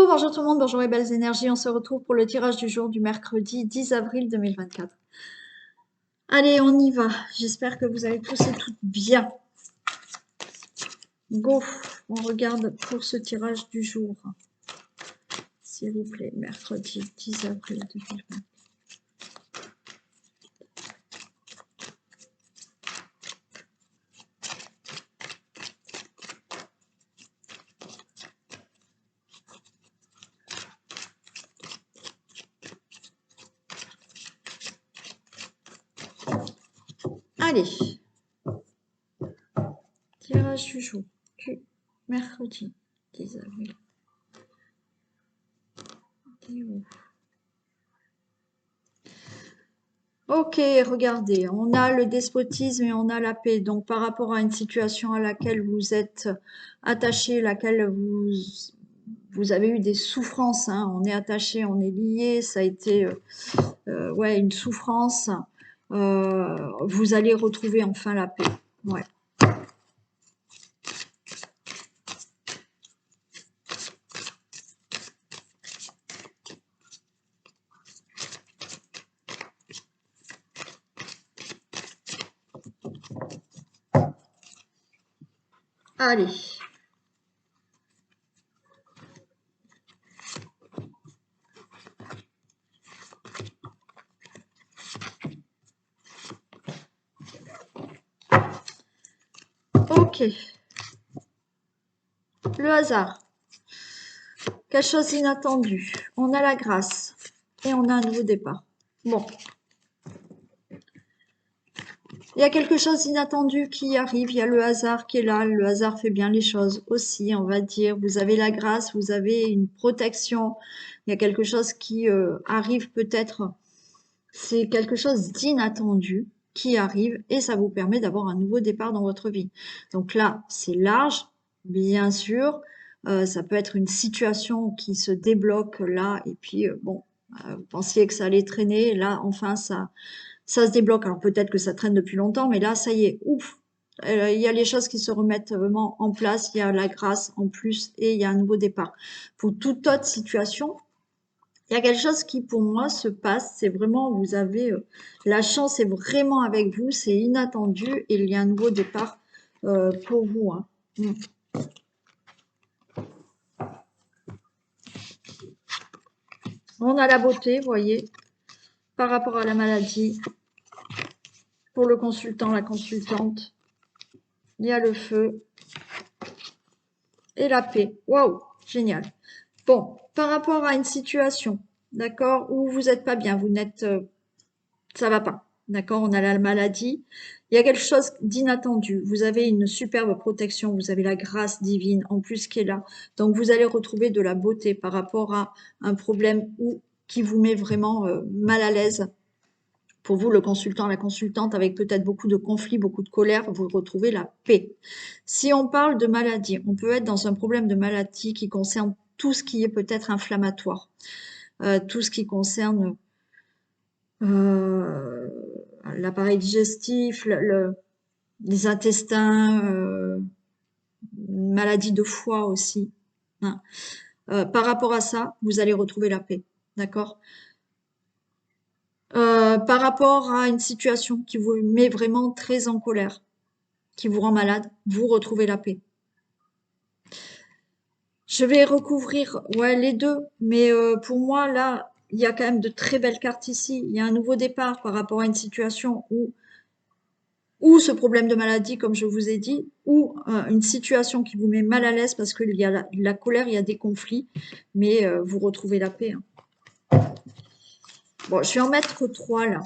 Bonjour tout le monde, bonjour les belles énergies. On se retrouve pour le tirage du jour du mercredi 10 avril 2024. Allez, on y va. J'espère que vous allez tous et toutes bien. Go, on regarde pour ce tirage du jour. S'il vous plaît, mercredi 10 avril 2024. Allez, tirage du jour du mercredi 10 avril. Ok, regardez, on a le despotisme et on a la paix. Donc, par rapport à une situation à laquelle vous êtes attaché, laquelle vous avez eu des souffrances, hein, on est attaché, on est lié, ça a été ouais, une souffrance, vous allez retrouver enfin la paix. Ouais. Allez. Ok. Le hasard. Quelque chose d'inattendu. On a la grâce. Et on a un nouveau départ. Bon. Il y a quelque chose d'inattendu qui arrive. Il y a le hasard qui est là. Le hasard fait bien les choses aussi, on va dire. Vous avez la grâce, vous avez une protection. Il y a quelque chose qui arrive peut-être. C'est quelque chose d'inattendu qui arrive et ça vous permet d'avoir un nouveau départ dans votre vie. Donc là, c'est large, bien sûr. Ça peut être une situation qui se débloque là et puis bon, vous pensiez que ça allait traîner. Là, enfin, ça se débloque. Alors peut-être que ça traîne depuis longtemps, mais là, ça y est, ouf. Il y a les choses qui se remettent vraiment en place. Il y a la grâce en plus et il y a un nouveau départ. Pour toute autre situation, il y a quelque chose qui, pour moi, se passe. C'est vraiment, vous avez la chance est vraiment avec vous. C'est inattendu et il y a un nouveau départ pour vous. Hein. On a la beauté, vous voyez, par rapport à la maladie. Pour le consultant, la consultante, il y a le feu et la paix. Waouh, génial. Bon, par rapport à une situation, d'accord, où vous n'êtes pas bien, vous n'êtes, ça va pas, d'accord, on a la maladie, il y a quelque chose d'inattendu, vous avez une superbe protection, vous avez la grâce divine en plus qui est là, donc vous allez retrouver de la beauté par rapport à un problème qui vous met vraiment mal à l'aise. Pour vous, le consultant, la consultante, avec peut-être beaucoup de conflits, beaucoup de colère, vous retrouvez la paix. Si on parle de maladie, on peut être dans un problème de maladie qui concerne tout ce qui est peut-être inflammatoire, tout ce qui concerne l'appareil digestif, les intestins, maladie de foie aussi. Hein. Par rapport à ça, vous allez retrouver la paix. D'accord? Par rapport à une situation qui vous met vraiment très en colère, qui vous rend malade, vous retrouvez la paix. Je vais recouvrir ouais, les deux, mais pour moi, là, il y a quand même de très belles cartes ici. Il y a un nouveau départ par rapport à une situation où ce problème de maladie, comme je vous ai dit, ou une situation qui vous met mal à l'aise parce qu'il y a la colère, il y a des conflits, mais vous retrouvez la paix. Hein. Bon, je vais en mettre 3 là.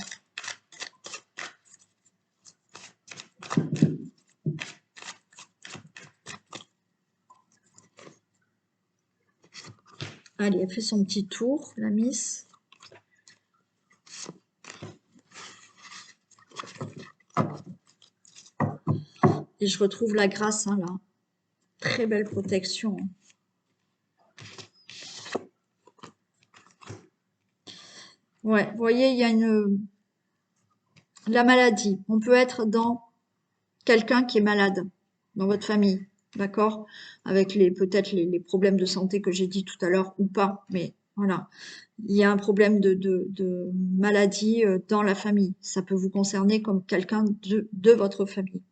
Allez, elle fait son petit tour, la miss. Et je retrouve la grâce, hein, là. Très belle protection. Ouais, vous voyez, il y a la maladie. On peut être dans quelqu'un qui est malade, dans votre famille. d'accord? Avec peut-être les problèmes de santé que j'ai dit tout à l'heure ou pas, mais voilà. Il y a un problème de maladie dans la famille. Ça peut vous concerner comme quelqu'un de votre famille.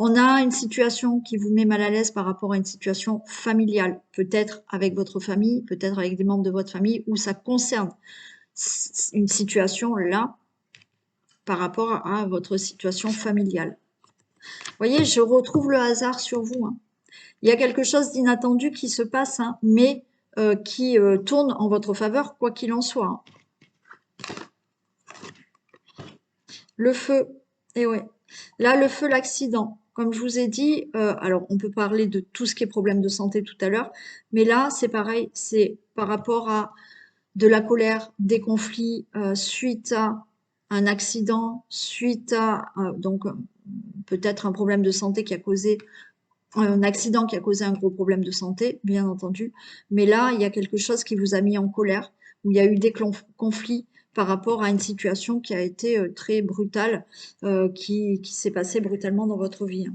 On a une situation qui vous met mal à l'aise par rapport à une situation familiale, peut-être avec votre famille, peut-être avec des membres de votre famille, où ça concerne une situation là par rapport à votre situation familiale. Vous voyez, je retrouve le hasard sur vous, hein. Il y a quelque chose d'inattendu qui se passe, hein, mais qui tourne en votre faveur, quoi qu'il en soit, hein. Le feu, et ouais. Là, le feu, l'accident. Comme je vous ai dit, alors on peut parler de tout ce qui est problème de santé tout à l'heure, mais là, c'est pareil, c'est par rapport à de la colère, des conflits suite à un accident, suite à donc peut-être un problème de santé qui a causé un accident qui a causé un gros problème de santé, bien entendu. Mais là, il y a quelque chose qui vous a mis en colère, où il y a eu des conflits par rapport à une situation qui a été très brutale, qui s'est passée brutalement dans votre vie, hein.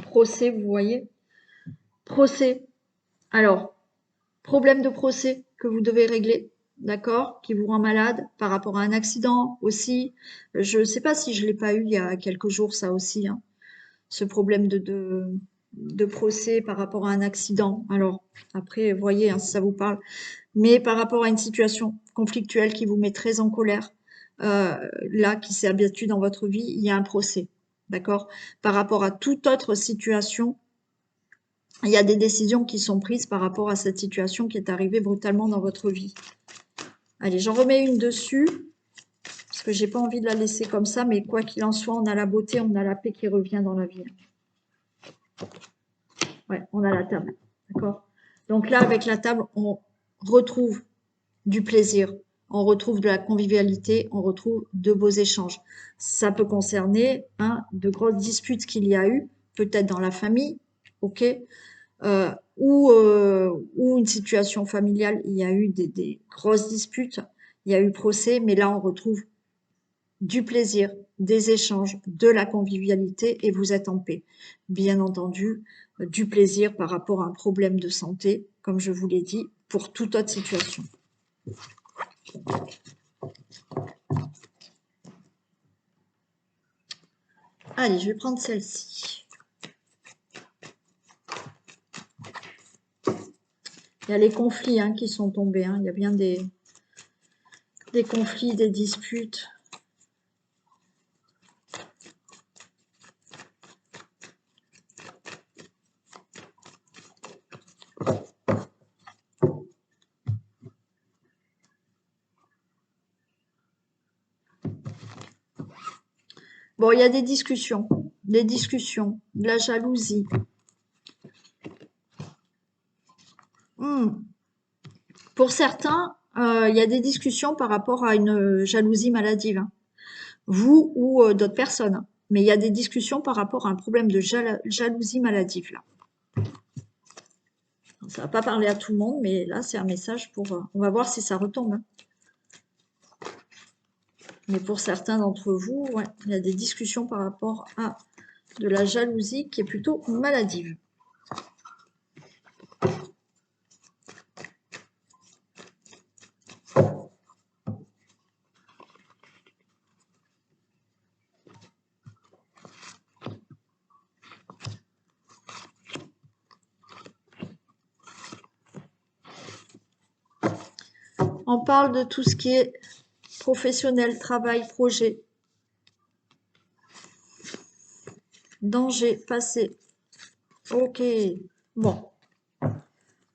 Procès, vous voyez? Procès. Alors, problème de procès que vous devez régler, d'accord? Qui vous rend malade par rapport à un accident aussi. Je ne sais pas si je l'ai pas eu il y a quelques jours, ça aussi, hein. Ce problème de procès par rapport à un accident. Alors, après, voyez hein, si ça vous parle. Mais par rapport à une situation conflictuelle qui vous met très en colère, là, qui s'est abattue dans votre vie, il y a un procès. D'accord? Par rapport à toute autre situation, il y a des décisions qui sont prises par rapport à cette situation qui est arrivée brutalement dans votre vie. Allez, j'en remets une dessus, parce que j'ai pas envie de la laisser comme ça, mais quoi qu'il en soit, on a la beauté, on a la paix qui revient dans la vie. Ouais, on a la table, d'accord? Donc là, avec la table, on retrouve du plaisir, on retrouve de la convivialité, on retrouve de beaux échanges. Ça peut concerner de grosses disputes qu'il y a eu, peut-être dans la famille, ok? Ou une situation familiale, il y a eu des grosses disputes, il y a eu procès, mais là on retrouve du plaisir, des échanges, de la convivialité et vous êtes en paix. Bien entendu, du plaisir par rapport à un problème de santé, comme je vous l'ai dit, pour toute autre situation. Allez, je vais prendre celle-ci. Il y a les conflits qui sont tombés, il y a bien des conflits, des disputes. Bon, il y a des discussions, de la jalousie. Pour certains, il y a des discussions par rapport à une jalousie maladive, hein. Vous ou d'autres personnes, hein. Mais il y a des discussions par rapport à un problème de jalousie maladive, là. Ça va pas parler à tout le monde, mais là, c'est un message pour... on va voir si ça retombe, hein. Mais pour certains d'entre vous, ouais, il y a des discussions par rapport à de la jalousie qui est plutôt maladive. On parle de tout ce qui est professionnel, travail, projet, danger, passé. Ok, bon.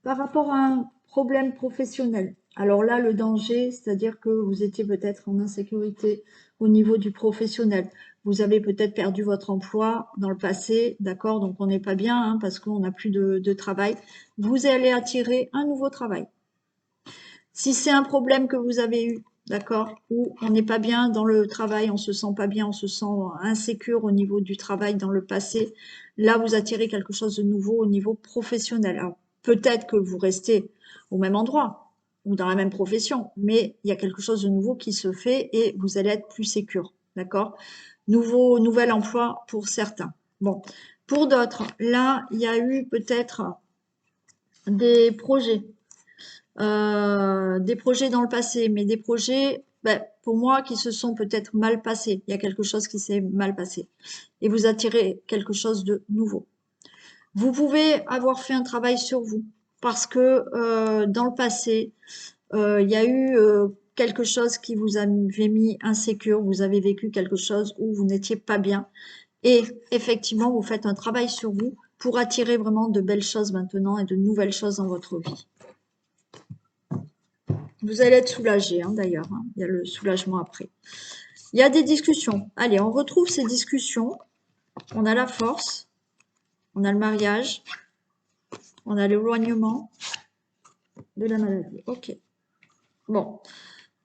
Par rapport à un problème professionnel, alors là, le danger, c'est-à-dire que vous étiez peut-être en insécurité au niveau du professionnel. Vous avez peut-être perdu votre emploi dans le passé, d'accord? Donc on n'est pas bien parce qu'on n'a plus de travail. Vous allez attirer un nouveau travail. Si c'est un problème que vous avez eu, d'accord, où on n'est pas bien dans le travail, on se sent pas bien, on se sent insécure au niveau du travail dans le passé, là vous attirez quelque chose de nouveau au niveau professionnel. Alors peut-être que vous restez au même endroit, ou dans la même profession, mais il y a quelque chose de nouveau qui se fait et vous allez être plus sécure, d'accord? Nouvel emploi pour certains. Bon, pour d'autres, là, il y a eu peut-être des projets dans le passé, mais des projets, ben, pour moi, qui se sont peut-être mal passés. Il y a quelque chose qui s'est mal passé. Et vous attirez quelque chose de nouveau. Vous pouvez avoir fait un travail sur vous parce que dans le passé, il y a eu quelque chose qui vous avait mis insécure, vous avez vécu quelque chose où vous n'étiez pas bien. Et effectivement, vous faites un travail sur vous pour attirer vraiment de belles choses maintenant et de nouvelles choses dans votre vie. Vous allez être soulagé, hein, d'ailleurs. Hein. Il y a le soulagement après. Il y a des discussions. Allez, on retrouve ces discussions. On a la force. On a le mariage. On a l'éloignement de la maladie. Ok. Bon.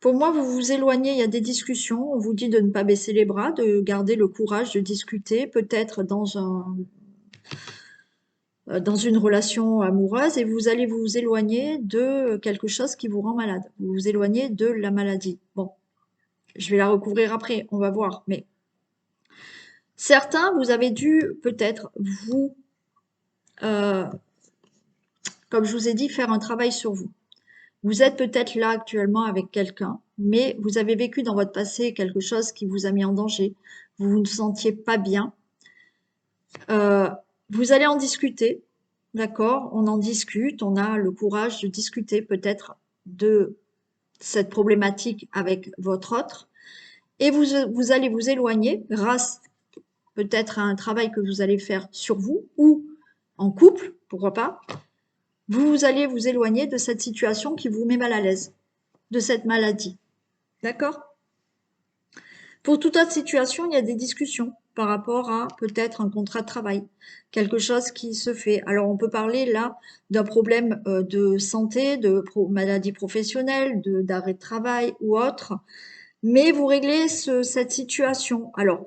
Pour moi, vous vous éloignez, il y a des discussions. On vous dit de ne pas baisser les bras, de garder le courage de discuter, peut-être dans une relation amoureuse, et vous allez vous éloigner de quelque chose qui vous rend malade. Vous vous éloignez de la maladie. Bon, je vais la recouvrir après, on va voir. Mais certains, vous avez dû peut-être euh, comme je vous ai dit, faire un travail sur vous. Vous êtes peut-être là actuellement avec quelqu'un, mais vous avez vécu dans votre passé quelque chose qui vous a mis en danger. Vous ne vous sentiez pas bien. Euh, vous allez en discuter, d'accord? On en discute, on a le courage de discuter peut-être de cette problématique avec votre autre, et vous allez vous éloigner grâce peut-être à un travail que vous allez faire sur vous ou en couple, pourquoi pas. Vous allez vous éloigner de cette situation qui vous met mal à l'aise, de cette maladie, d'accord? Pour toute autre situation, il y a des discussions par rapport à peut-être un contrat de travail, quelque chose qui se fait. Alors, on peut parler là d'un problème de santé, de maladie professionnelle, d'arrêt de travail ou autre, mais vous réglez cette situation. Alors,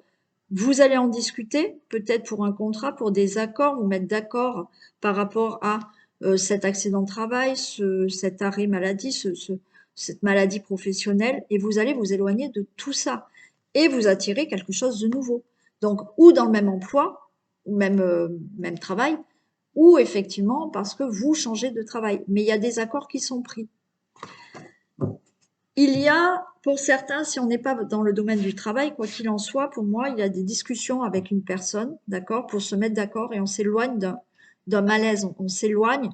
vous allez en discuter, peut-être pour un contrat, pour des accords, vous mettre d'accord par rapport à cet accident de travail, cet arrêt maladie, cette maladie professionnelle, et vous allez vous éloigner de tout ça et vous attirer quelque chose de nouveau. Donc, ou dans le même emploi, ou même travail, ou effectivement parce que vous changez de travail. Mais il y a des accords qui sont pris. Il y a, pour certains, si on n'est pas dans le domaine du travail, quoi qu'il en soit, pour moi, il y a des discussions avec une personne, d'accord, pour se mettre d'accord et on s'éloigne d'un malaise. On s'éloigne,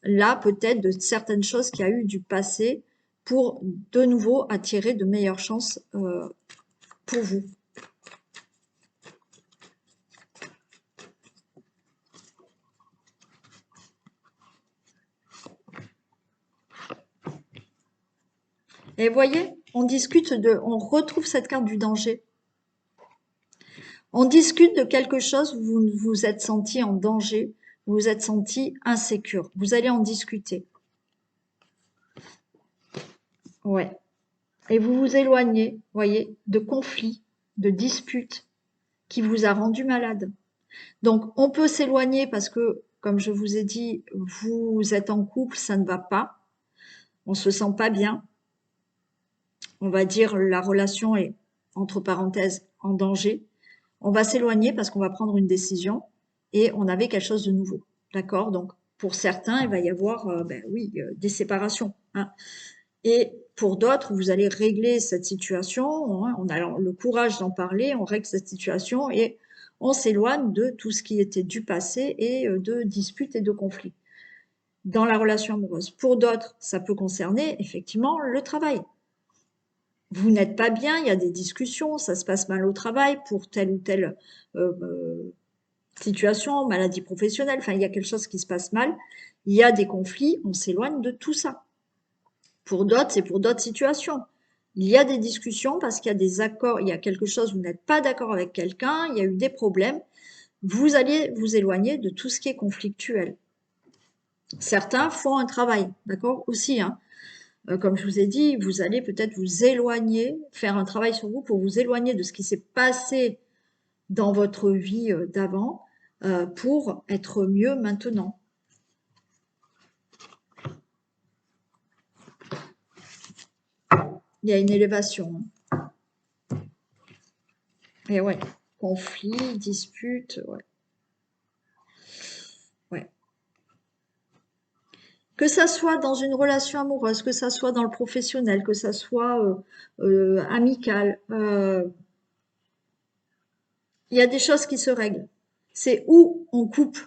là, peut-être de certaines choses qu'il y a eu du passé pour de nouveau attirer de meilleures chances pour vous. Et vous voyez, on retrouve cette carte du danger. On discute de quelque chose où vous vous êtes senti en danger, vous vous êtes senti insécure. Vous allez en discuter. Ouais. Et vous vous éloignez, voyez, de conflits, de disputes qui vous a rendu malade. Donc, on peut s'éloigner parce que, comme je vous ai dit, vous êtes en couple, ça ne va pas. On se sent pas bien. On va dire la relation est, entre parenthèses, en danger. On va s'éloigner parce qu'on va prendre une décision et on avait quelque chose de nouveau. D'accord? Donc, pour certains, il va y avoir, des séparations. Hein. Et pour d'autres, vous allez régler cette situation, hein, on a le courage d'en parler, on règle cette situation et on s'éloigne de tout ce qui était du passé et de disputes et de conflits dans la relation amoureuse. Pour d'autres, ça peut concerner effectivement le travail. Vous n'êtes pas bien, il y a des discussions, ça se passe mal au travail pour telle ou telle situation, maladie professionnelle, enfin il y a quelque chose qui se passe mal, il y a des conflits, on s'éloigne de tout ça. Pour d'autres, c'est pour d'autres situations. Il y a des discussions parce qu'il y a des accords, il y a quelque chose, vous n'êtes pas d'accord avec quelqu'un, il y a eu des problèmes, vous allez vous éloigner de tout ce qui est conflictuel. Certains font un travail, d'accord, aussi, hein. Comme je vous ai dit, vous allez peut-être vous éloigner, faire un travail sur vous pour vous éloigner de ce qui s'est passé dans votre vie d'avant pour être mieux maintenant. Il y a une élévation. Hein. Et ouais, conflit, dispute, ouais. Ouais. Que ça soit dans une relation amoureuse, que ça soit dans le professionnel, que ça soit amical, il y a des choses qui se règlent. C'est où on coupe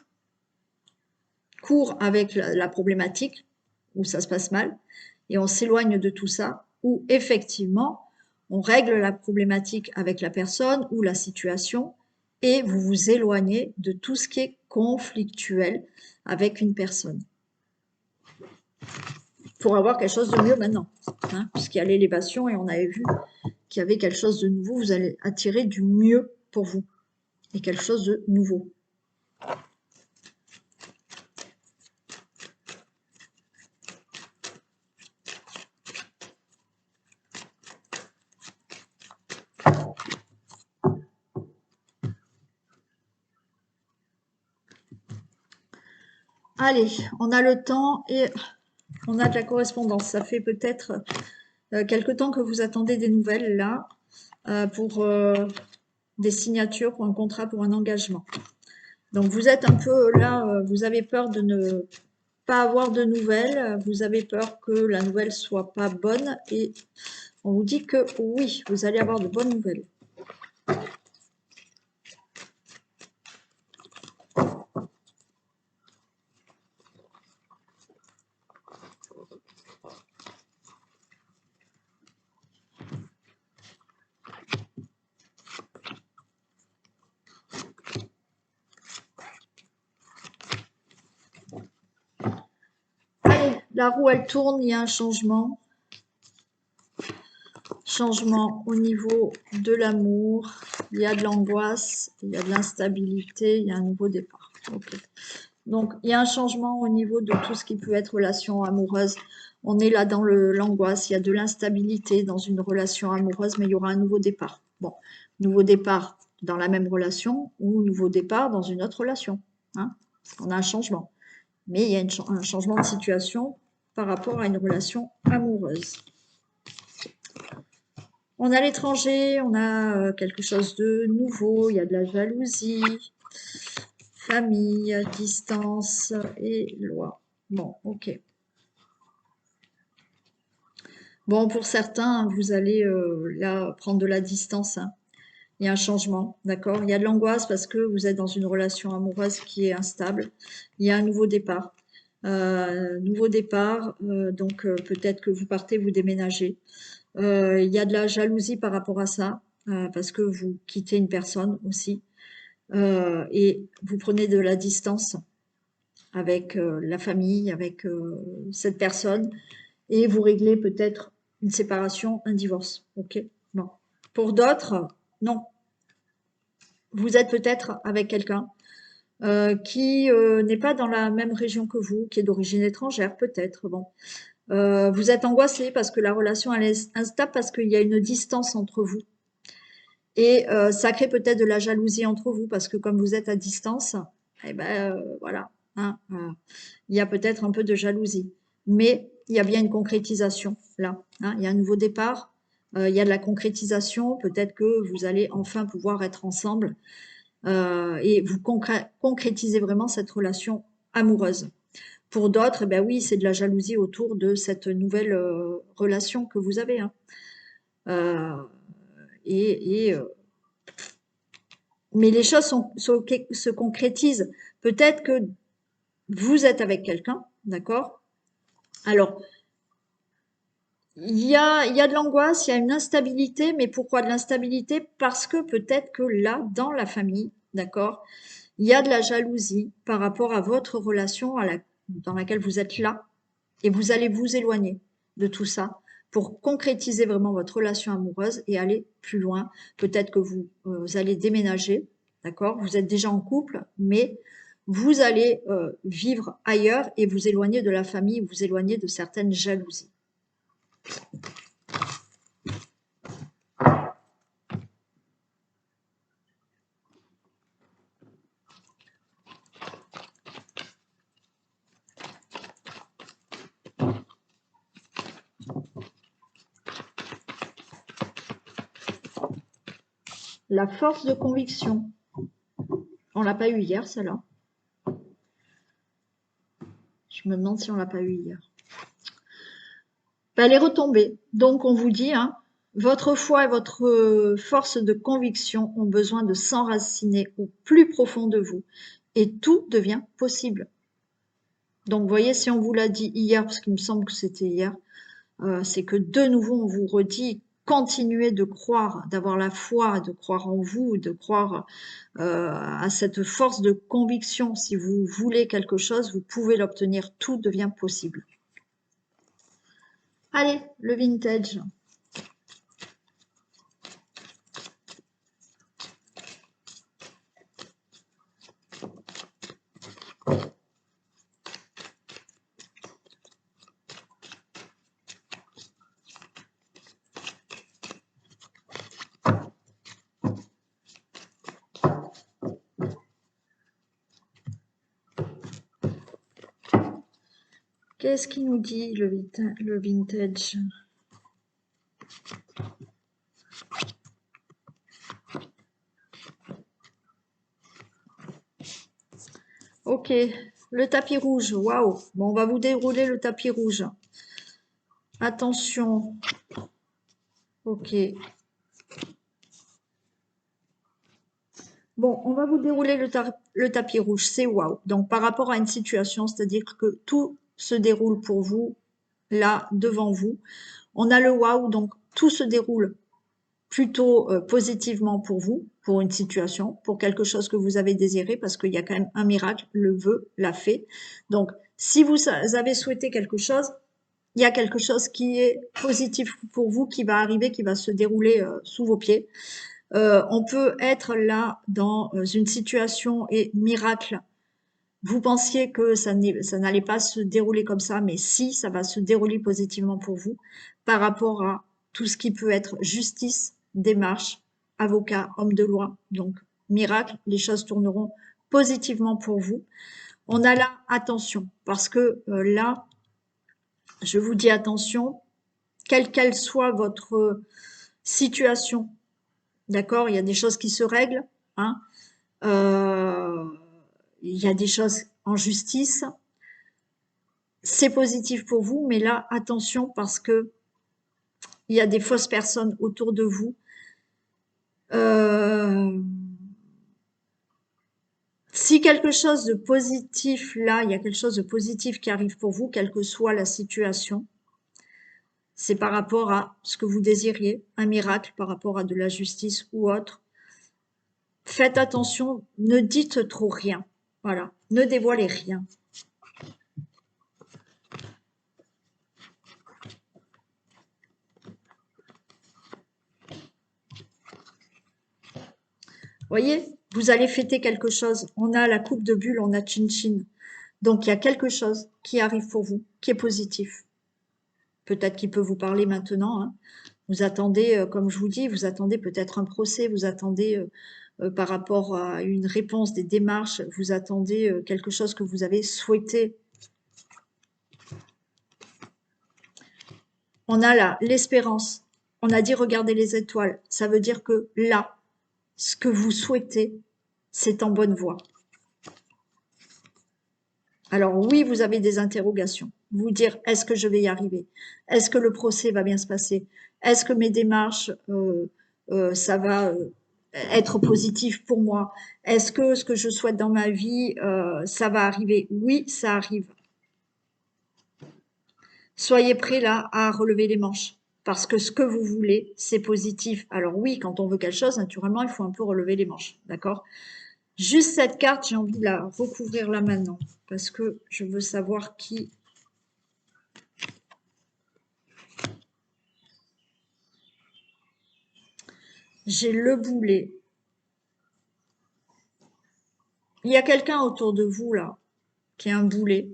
court avec la problématique, où ça se passe mal, et on s'éloigne de tout ça, où effectivement, on règle la problématique avec la personne ou la situation, et vous vous éloignez de tout ce qui est conflictuel avec une personne. Pour avoir quelque chose de mieux maintenant, hein, puisqu'il y a l'élévation et on avait vu qu'il y avait quelque chose de nouveau, vous allez attirer du mieux pour vous, et quelque chose de nouveau. Allez, on a le temps et on a de la correspondance. Ça fait peut-être quelque temps que vous attendez des nouvelles là pour des signatures, pour un contrat, pour un engagement. Donc vous êtes un peu là, vous avez peur de ne pas avoir de nouvelles, vous avez peur que la nouvelle soit pas bonne et on vous dit que oui, vous allez avoir de bonnes nouvelles. Allez, la roue elle tourne, il y a un changement. Changement au niveau de l'amour, il y a de l'angoisse, il y a de l'instabilité, il y a un nouveau départ. Okay. Donc, il y a un changement au niveau de tout ce qui peut être relation amoureuse. On est là dans l'angoisse, il y a de l'instabilité dans une relation amoureuse, mais il y aura un nouveau départ. Bon, nouveau départ dans la même relation ou nouveau départ dans une autre relation. Hein, on a un changement. Mais il y a un changement de situation par rapport à une relation amoureuse. On a l'étranger, on a quelque chose de nouveau, il y a de la jalousie, famille, distance et loi. Bon, ok. Bon, pour certains, vous allez là prendre de la distance. Hein. Il y a un changement, d'accord? Il y a de l'angoisse parce que vous êtes dans une relation amoureuse qui est instable. Il y a un nouveau départ. Nouveau départ, donc peut-être que vous partez, vous déménagez. Il y a de la jalousie par rapport à ça, parce que vous quittez une personne aussi, et vous prenez de la distance avec la famille, avec cette personne, et vous réglez peut-être une séparation, un divorce. Ok? Bon. Pour d'autres, non. Vous êtes peut-être avec quelqu'un qui n'est pas dans la même région que vous, qui est d'origine étrangère, peut-être. Bon. Vous êtes angoissé parce que la relation elle est instable, parce qu'il y a une distance entre vous. Et ça crée peut-être de la jalousie entre vous, parce que comme vous êtes à distance, eh ben voilà, hein, il y a peut-être un peu de jalousie. Mais il y a bien une concrétisation là. Hein, il y a un nouveau départ, il y a de la concrétisation. Peut-être que vous allez enfin pouvoir être ensemble et vous concrétiser vraiment cette relation amoureuse. Pour d'autres, eh ben oui, c'est de la jalousie autour de cette nouvelle relation que vous avez. Hein. Euh, et mais les choses se concrétisent. Peut-être que vous êtes avec quelqu'un, d'accord? Alors, il y a de l'angoisse, il y a une instabilité, mais pourquoi de l'instabilité? Parce que peut-être que là, dans la famille, d'accord, il y a de la jalousie par rapport à votre relation dans laquelle vous êtes là, et vous allez vous éloigner de tout ça pour concrétiser vraiment votre relation amoureuse et aller plus loin. Peut-être que vous allez déménager, d'accord? Vous êtes déjà en couple, mais vous allez vivre ailleurs et vous éloigner de la famille, vous éloigner de certaines jalousies. La force de conviction. On l'a pas eu hier, celle-là. Je me demande si on l'a pas eu hier. Ben, elle est retombée. Donc, on vous dit, hein, votre foi et votre force de conviction ont besoin de s'enraciner au plus profond de vous. Et tout devient possible. Donc, vous voyez, si on vous l'a dit hier, parce qu'il me semble que c'était hier, c'est que de nouveau, on vous redit, continuez de croire, d'avoir la foi, de croire en vous, de croire à cette force de conviction. Si vous voulez quelque chose, vous pouvez l'obtenir. Tout devient possible. Allez, le vintage. Qu'est-ce qu'il nous dit le vintage? Ok, le tapis rouge, waouh. Bon, on va vous dérouler le tapis rouge. Attention. Ok. Bon, on va vous dérouler le tapis rouge, c'est waouh. Donc, par rapport à une situation, c'est-à-dire que tout se déroule pour vous, là, devant vous. On a le waouh, donc tout se déroule plutôt positivement pour vous, pour une situation, pour quelque chose que vous avez désiré, parce qu'il y a quand même un miracle, le vœu, l'a fait. Donc, si vous avez souhaité quelque chose, il y a quelque chose qui est positif pour vous, qui va arriver, qui va se dérouler sous vos pieds. On peut être là dans une situation et miracle. Vous pensiez que ça n'allait pas se dérouler comme ça, mais si, ça va se dérouler positivement pour vous par rapport à tout ce qui peut être justice, démarche, avocat, homme de loi. Donc, miracle, les choses tourneront positivement pour vous. On a là, attention, parce que là, je vous dis attention, quelle qu'elle soit votre situation, d'accord, il y a des choses qui se règlent, hein, il y a des choses en justice, c'est positif pour vous, mais là, attention parce que il y a des fausses personnes autour de vous. Si quelque chose de positif, là, il y a quelque chose de positif qui arrive pour vous, quelle que soit la situation, c'est par rapport à ce que vous désiriez, un miracle par rapport à de la justice ou autre. Faites attention, ne dites trop rien. Voilà, ne dévoilez rien. Voyez, vous allez fêter quelque chose. On a la coupe de bulle, on a Chin-Chin. Donc, il y a quelque chose qui arrive pour vous, qui est positif. Peut-être qu'il peut vous parler maintenant, hein. Vous attendez, comme je vous dis, vous attendez peut-être un procès, vous attendez par rapport à une réponse des démarches, vous attendez quelque chose que vous avez souhaité. On a là l'espérance. On a dit regardez les étoiles. Ça veut dire que là, ce que vous souhaitez, c'est en bonne voie. Alors oui, vous avez des interrogations. Vous dire, est-ce que je vais y arriver? Est-ce que le procès va bien se passer? Est-ce que mes démarches, ça va être positif pour moi? Est-ce que ce que je souhaite dans ma vie, ça va arriver? Oui, ça arrive. Soyez prêts là à relever les manches. Parce que ce que vous voulez, c'est positif. Alors oui, quand on veut quelque chose, naturellement, il faut un peu relever les manches. D'accord? Juste cette carte, j'ai envie de la recouvrir là maintenant. Parce que je veux savoir qui. J'ai le boulet. Il y a quelqu'un autour de vous là, qui est un boulet.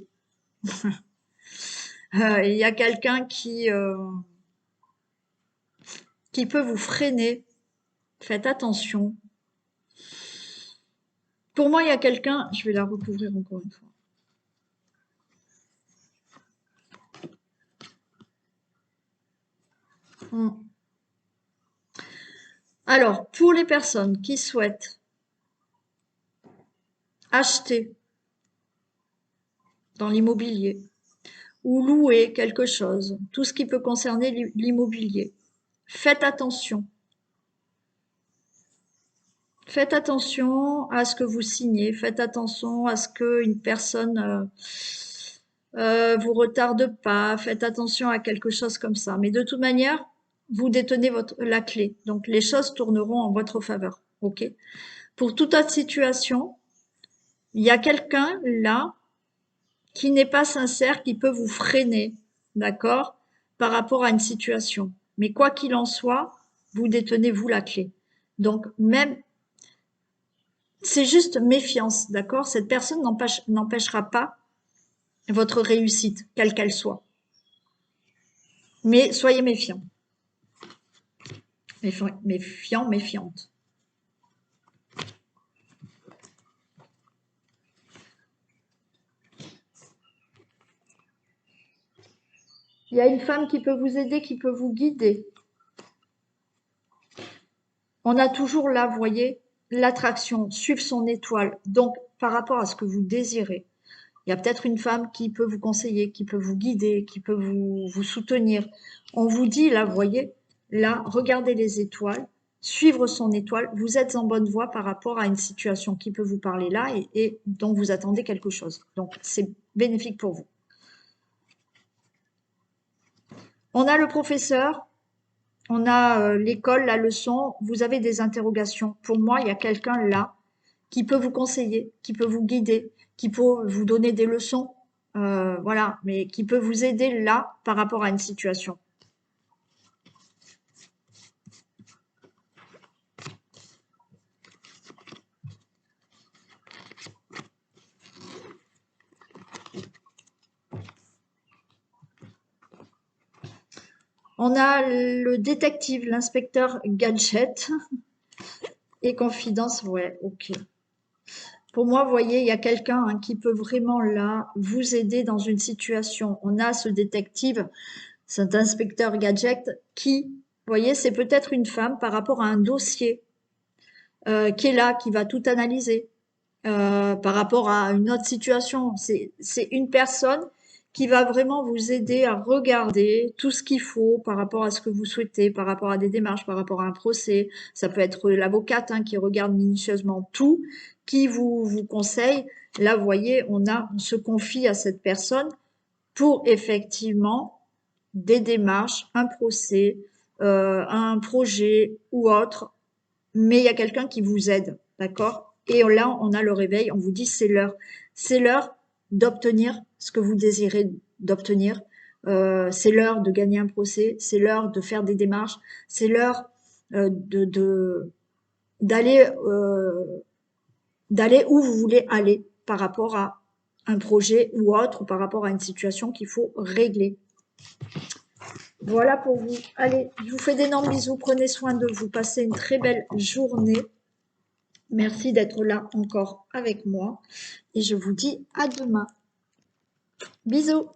Il y a quelqu'un qui peut vous freiner. Faites attention. Pour moi, il y a quelqu'un, je vais la recouvrir encore une fois. Alors, pour les personnes qui souhaitent acheter dans l'immobilier ou louer quelque chose, tout ce qui peut concerner l'immobilier, faites attention. Faites attention à ce que vous signez, faites attention à ce qu'une personne vous retarde pas, faites attention à quelque chose comme ça. Mais de toute manière, vous détenez la clé. Donc les choses tourneront en votre faveur. OK? Pour toute autre situation, il y a quelqu'un là qui n'est pas sincère, qui peut vous freiner, d'accord, par rapport à une situation. Mais quoi qu'il en soit, vous détenez vous la clé. Donc même c'est juste méfiance, d'accord? Cette personne n'empêchera pas votre réussite, quelle qu'elle soit. Mais soyez méfiants. Méfiant, méfiante. Il y a une femme qui peut vous aider, qui peut vous guider. On a toujours là, vous voyez, l'attraction, suivre son étoile. Donc, par rapport à ce que vous désirez, il y a peut-être une femme qui peut vous conseiller, qui peut vous guider, qui peut vous soutenir. On vous dit, là, vous voyez, là, regardez les étoiles, suivre son étoile. Vous êtes en bonne voie par rapport à une situation qui peut vous parler là et dont vous attendez quelque chose. Donc, c'est bénéfique pour vous. On a le professeur, on a l'école, la leçon. Vous avez des interrogations. Pour moi, il y a quelqu'un là qui peut vous conseiller, qui peut vous guider, qui peut vous donner des leçons, voilà, mais qui peut vous aider là par rapport à une situation. On a le détective, l'inspecteur Gadget et confidence, ouais, ok. Pour moi, vous voyez, il y a quelqu'un qui peut vraiment là vous aider dans une situation. On a ce détective, cet inspecteur Gadget qui, vous voyez, c'est peut-être une femme par rapport à un dossier qui est là, qui va tout analyser par rapport à une autre situation. C'est une personne qui va vraiment vous aider à regarder tout ce qu'il faut par rapport à ce que vous souhaitez, par rapport à des démarches, par rapport à un procès. Ça peut être l'avocate qui regarde minutieusement tout, qui vous conseille. Là, vous voyez, on se confie à cette personne pour effectivement des démarches, un procès, un projet ou autre, mais il y a quelqu'un qui vous aide, d'accord? Et là, on a le réveil, on vous dit c'est l'heure. C'est l'heure d'obtenir ce que vous désirez d'obtenir. C'est l'heure de gagner un procès, c'est l'heure de faire des démarches, c'est l'heure d'aller d'aller où vous voulez aller par rapport à un projet ou autre, ou par rapport à une situation qu'il faut régler. Voilà pour vous. Allez, je vous fais d'énormes bisous. Prenez soin de vous. Passez une très belle journée. Merci d'être là encore avec moi. Et je vous dis à demain. Bisous.